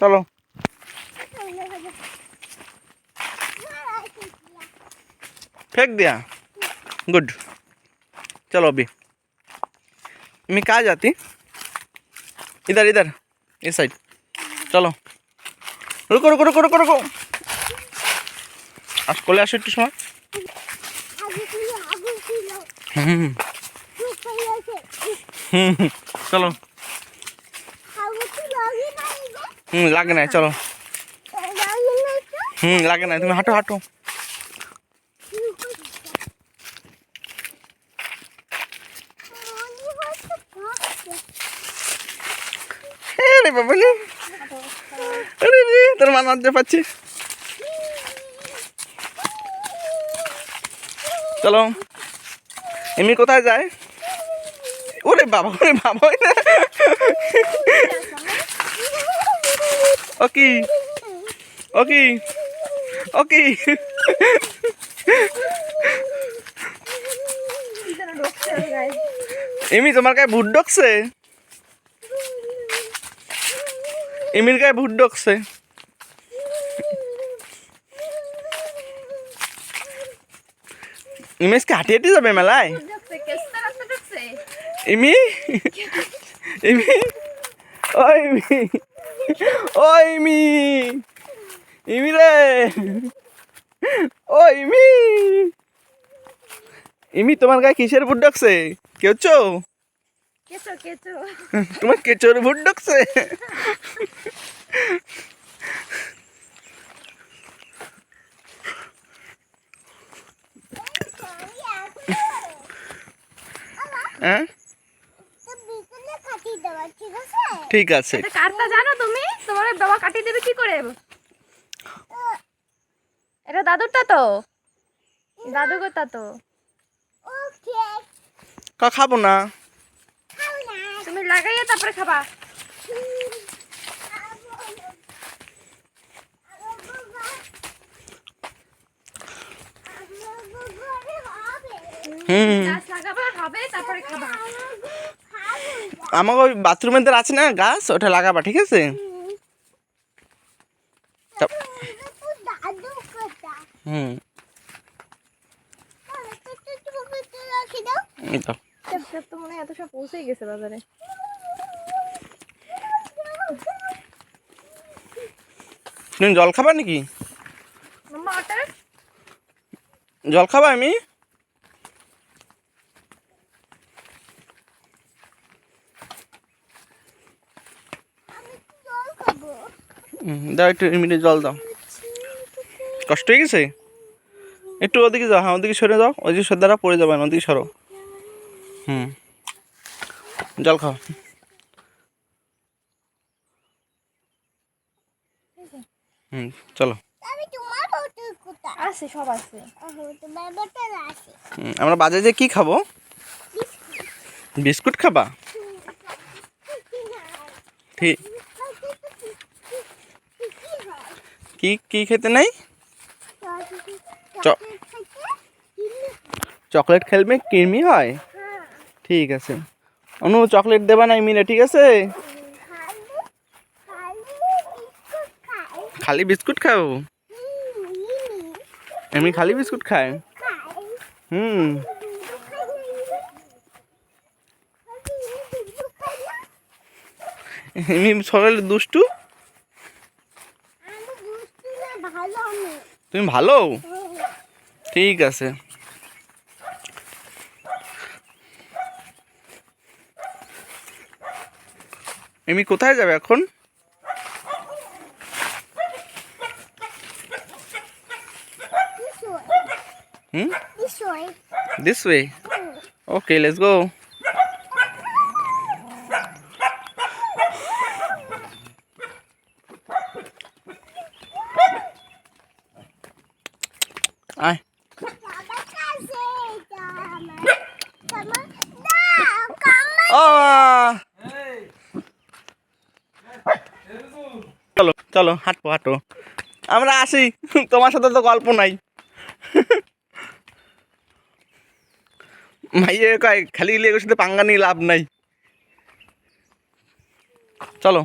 चलो फेंक दिया। गुड। चलो अभी मैं कहाँ जाती? इधर इधर इस साइड। चलो रुको रुको रुको रुको रुको कोले आसो एकटू समय। चलो लागे ना। चलो लागे ना। तुम हाटो हाटो। अरे बाबा रे अरे रे তোর মা নাচতে পাচ্ছে। চলো এমনি কোথায় যায়? ওরে বাবা ওই না। ওকি ওকি ওকি এমনি তোমার গায়ে ভূত ঢুকছে? এমির গায়ে ভূত ঢুকছে। ইমেজকে হাঁটিয়ে হাঁটিয়ে যাবে মেলায়? ইমি ইমি ওই ইমি ওই ইমি ইমি রে ও ইমি ইমি তোমার গায়ে কিসের ভূত ঢুকছে? কেঁচো? তোমার কেঁচোর ভূত ঢুকছে? হ্যাঁ ঠিক আছে। কাটটা জানো তুমি? তোমার বাবা কাটিয়ে দেবে কি করে? এটা দাদুরটা তো, দাদুরটা তো। খাবো না। তুমি লাগাইয়া তারপরে খাবা। গাছ লাগাবা হবে তারপরে খাবা। আমাকে ওই বাথরুমের আছে না গাছ, ওটা লাগাবা ঠিক আছে? হুম তো মনে হয় এত সব পৌঁছে গেছে বাজারে। তুমি জল খাবা নাকি? জল খাবা? আমি দাও একটু এমনি জল দাও। কষ্ট হয়ে গেছে? একটু ওদিকে যাও। হ্যাঁ ওদিকে সরে যাও। ওই যে সর্দারা পড়ে যাবে না, ওদিকে সরো। জল খাও। চলো আছে সব আছে। আমরা বাজারে যে কি খাবো? বিস্কুট খাবা? ঠিক কি কি খেতে নাই? চকলেট খেলবে কৃমি হয়? ঠিক আছে অনু চকলেট দেবা না মিলে ঠিক আছে? খালি বিস্কুট খাও? এমনি খালি বিস্কুট খায়? এমনি সকালে দুষ্টু? তুমি ভালো? ঠিক আছে। এমনি কোথায় যাবে এখন? This way. Okay, let's go. আয় চলো চলো হাঁটো হাঁটো। আমরা আসি, তোমার সাথে তো গল্প নাই। ভাইয়ে কয় খালি এগুলোর সাথে পাঙ্গা নিয়ে লাভ নাই। চলো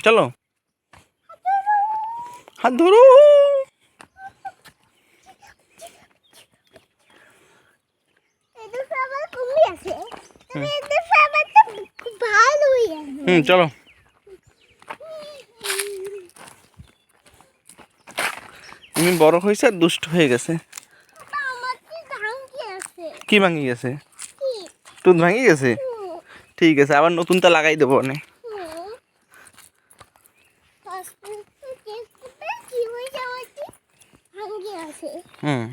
চলো হাত ধরো। চলো তুমি বড় হয়েছে আর দুষ্ট হয়ে গেছে। কি ভাঙি গেছে? টুথ ভাঙি গেছে? ঠিক আছে, আবার নতুনটা লাগাই দেবো অনেক। হুম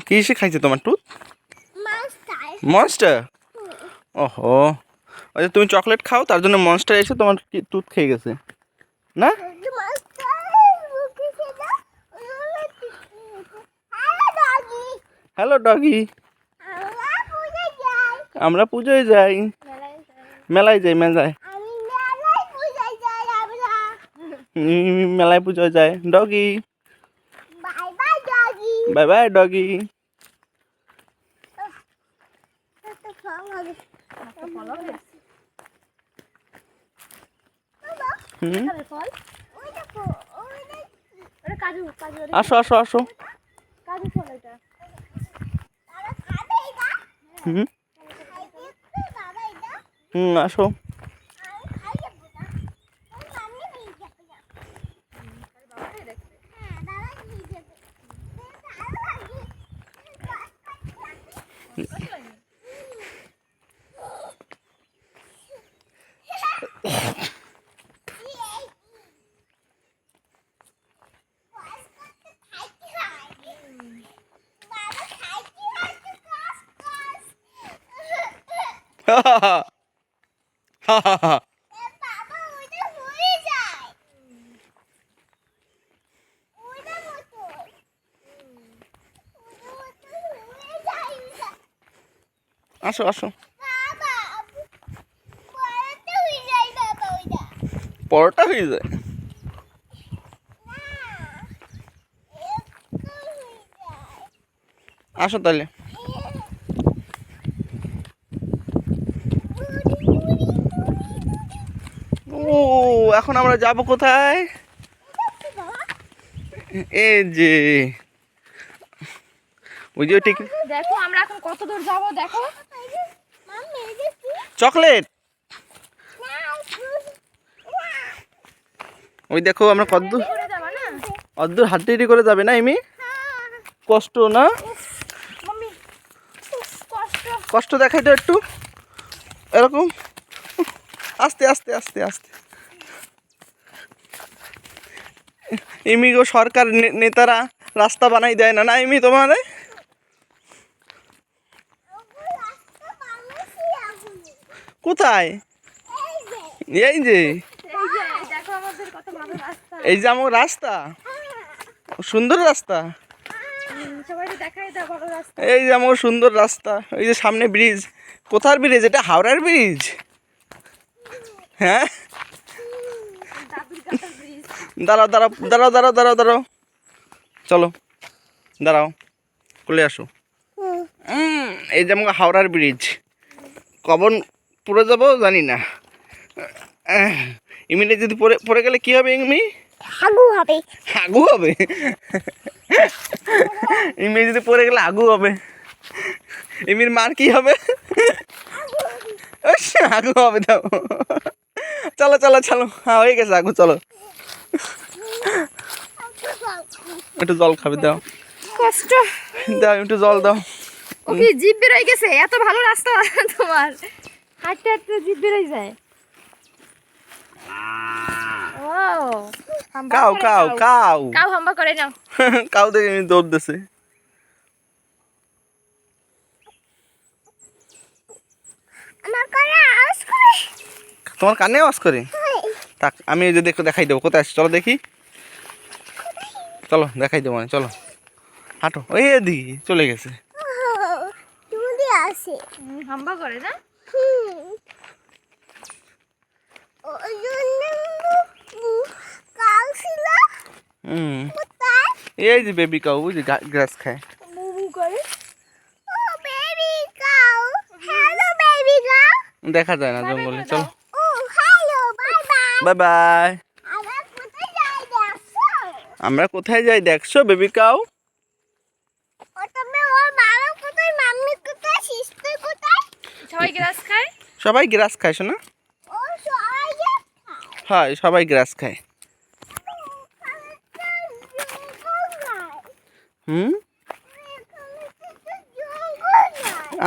কি এসে খাইছে তোমার টুথ? মনস্টার? ওহো, আচ্ছা তুমি চকলেট খাও তার জন্য মনস্টার এসে তোমার টুথ খেয়ে গেছে না? হ্যালো ডগি, আমরা পুজোয় যাই, মেলায় যাই, মেলায় মেলায় পুজোয় যায়। Doggy bye bye doggy. আসো আসো আসো। আসো। আসো আসো। পরোটা হয়ে যায়। আসো তাহলে। ও এখন আমরা যাব কোথায়? এই যে ওই যে ঠিক দেখো আমরা এখন কত দূর যাব দেখো। চকলেট ওই দেখো আমরা কতদূর অদ্দূর হাঁটি করে যাবে না এমি? কষ্ট না? কষ্ট দেখাই তো একটু এরকম আস্তে আস্তে আস্তে আস্তে। এমি গো সরকার নেতারা রাস্তা বানাই দেয় না, না এমি তোমার? কোথায়? এই যে এই যে আমার রাস্তা, সুন্দর রাস্তা। এই যে আমার সুন্দর রাস্তা, এই যে সামনে ব্রিজ। কোথার ব্রিজ এটা? হাওড়ার ব্রিজ। হ্যাঁ দাঁড়াও দাঁড়াও দাঁড়াও দাঁড়াও দাঁড়াও দাঁড়াও, চলো দাঁড়াও, চলে আসো। এই যে আমাকে হাওড়ার ব্রিজ। কখন পড়ে যাবো জানি না। ইমিনে যদি পড়ে গেলে কি হবে? ইমি হাগু হবে, হাগু হবে। ইমি যদি পড়ে গেলে হাগু হবে। ইমির মার কি হবে? হাগু হবে। দাও চলো চলো চলো, হ্যাঁ হয়ে গেছে হাগু, চলো। একটু জল খাবে, দাও কষ্ট দাও, একটু জল দাও। ওকে জিভ বের হয়ে গেছে, এত ভালো রাস্তা তোমার, হাঁটতে হাঁটতে জিভ বের হয়ে যায়। ও কাউ কাউ কাউ কাউ হাম্বা করে নাও। কাউ দেখে দৌড় দিছে। তোমার কানে আওয়াজ করে? থাক আমি এই যে দেখো দেখাই দেবো কোথায় আছে, চলো দেখি, চলো দেখাই দেবো, মানে চলো হাঁটো। ওই এদিকে চলে গেছে। হাম্বা করে না? এই যে বেবি কাউ, ওই যে গ্রাস খায়। দেখা যায় না জঙ্গলে। চলো ও hello bye bye bye bye. আমরা কোথায় যাই দেখছো আমরা কোথায় যাই দেখছো বেবি কাউ? ও তুমি ওর বাবা কোথায় মাম্মি কোথায় সিস্টার কোথায় সবাই গ্রাস খায় সবাই গ্রাস খায় শোনা? ও সবাই গ্রাস খায় হয় সবাই গ্রাস খায়। হুম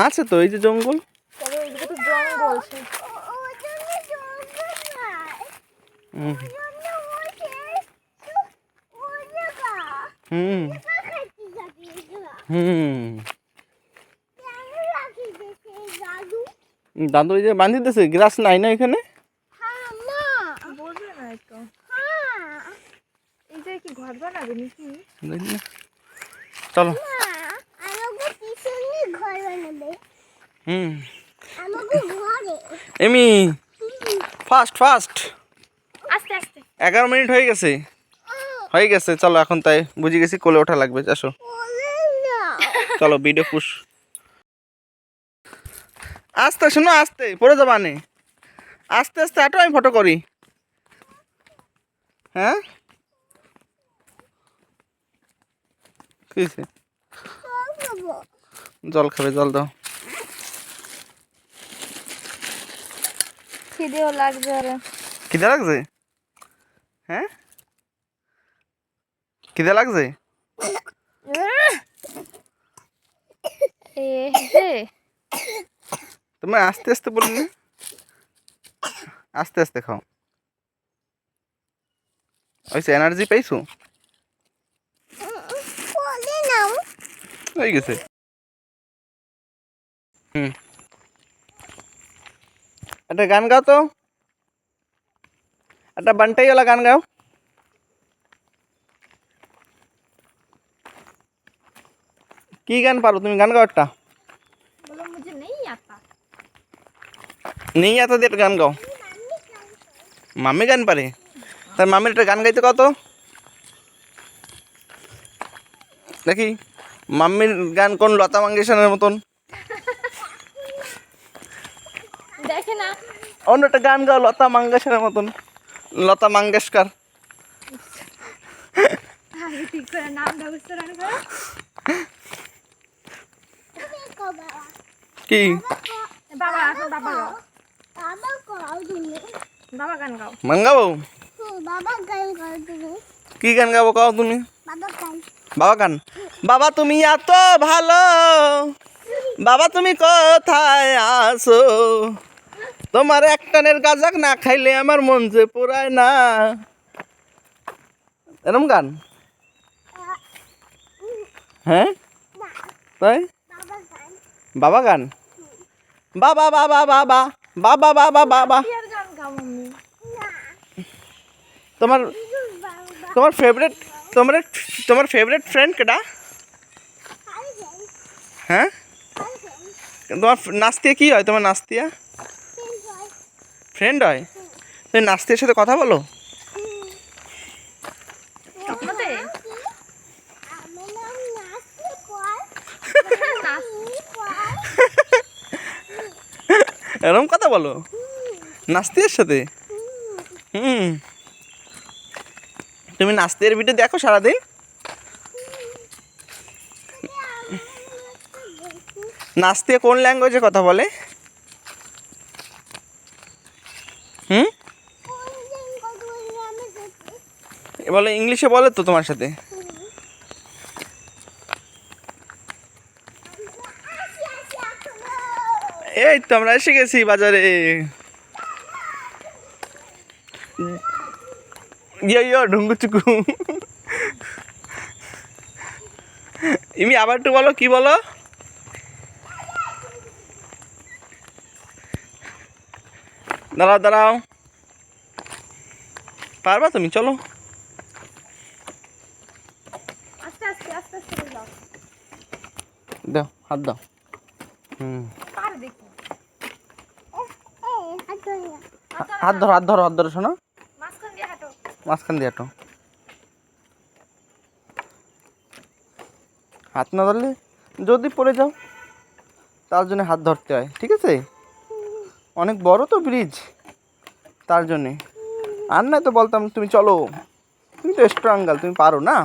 আছে তো এই যে জঙ্গল। হুম হুম হুম দাদু ওই যে বান্ধি দিতেছে, গ্রাস নাই না এখানে। চলো হুম এমি ফাস্ট ফাস্ট। আস্তে আস্তে 11 মিনিট হয়ে গেছে হয়ে গেছে। চলো এখন তাই বুঝে গেছি কোলে ওঠা লাগবে। আসো চলো ভিডিও পুশ। আস্তে শোনো আস্তে পড়ে যাবা নে। আস্তে আস্তে হাঁটো, আমি ফটো করি। হ্যাঁ কি হয়েছে? জল খাবে, জল দাও। খিদেও লাগবে আরে খিদে লাগছে? হ্যাঁ খিদে লাগছে? তুমি আস্তে আস্তে বলি না, আস্তে আস্তে খাও। ওই এনার্জি পাইছো? হয়ে গেছে। হুম একটা গান গাও তো, একটা বান্টাইওয়ালা গান গাও। কি গান পারো তুমি? গান গাও একটা। बोलो मुझे नहीं आता নেই এত দিয়ে গান গাও। মাম্মি গান পারে? তার মাম্মির একটা গান গাইতে কত দেখি। মাম্মির গান কোন লতা মঙ্গেশকরের মতন? देखे ना অন্য একটা গান গাও লতা মঙ্গেশকরের মতন। লতা মঙ্গেশকর। আরে ঠিক করে নাম দাও উচ্চারণ করো কি বাবা এখন বাবা গাও বাবা গাও তুমি বাবা গান গাও গান গাবো? বাবা গান গাও তুমি কি গান গাবো কাও তুমি? বাবা গান বাবা গান। বাবা তুমি এত ভালো, বাবা তুমি কোথায় আসো, তোমার এক টানের গাজাক না খাইলে আমার মন যে পুরায় না। এরম গান? হ্যাঁ তাই বাবা গান। বাবা বাবা বাবা বাবা বাবা বাবা। ইয়ার গান গাও মাম্মি তোমার তোমার ফেভারিট তোমার তোমার ফেভারিট ফ্রেন্ড কেডা? হ্যাঁ তোমার নাস্তিয়া কি হয়? তোমার নাস্তিয়া ফ্রেন্ড হয়? তুমি নাস্তিয়ার সাথে কথা বলো? মতে এরকম কথা বলো নাস্তিয়ার সাথে? হুম তুমি নাস্তিয়ার ভিডিও দেখো সারাদিন? নাস্তিয়া কোন ল্যাঙ্গুয়েজে কথা বলে? হুম বলে ইংলিশে বলে তো তোমার সাথে? এই তো আমরা এসে গেছি বাজারে। ইয়ো ইয়ো ঢুঙ্গু চুকু। ইমি আবার একটু বলো, কি বলো? দাঁড়াও দাঁড়াও, পারবা তুমি? চলো আস্তে আস্তে আস্তে আস্তে দাও দাও হাত দাও। হুম পার দেখি হাত ধরো হাত ধরো হাত ধরো শোনো। মাঝখান দিয়ে হাঁটো মাঝখান দিয়ে হাঁটো। হাত না ধরলে যদি পড়ে যাও তার জন্য হাত ধরতে হয়, ঠিক আছে? অনেক বড় তো ব্রিজ, তার জন্যে। আর না তো বলতাম তুমি চলো, তুমি তো স্ট্রং গার্ল, তুমি পারো না।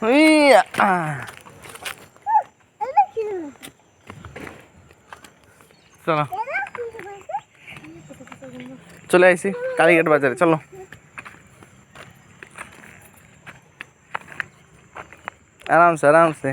উইয়া, চলো চলে আইসি কালীঘাট বাজারে, চলো। আরামসে আরামসে।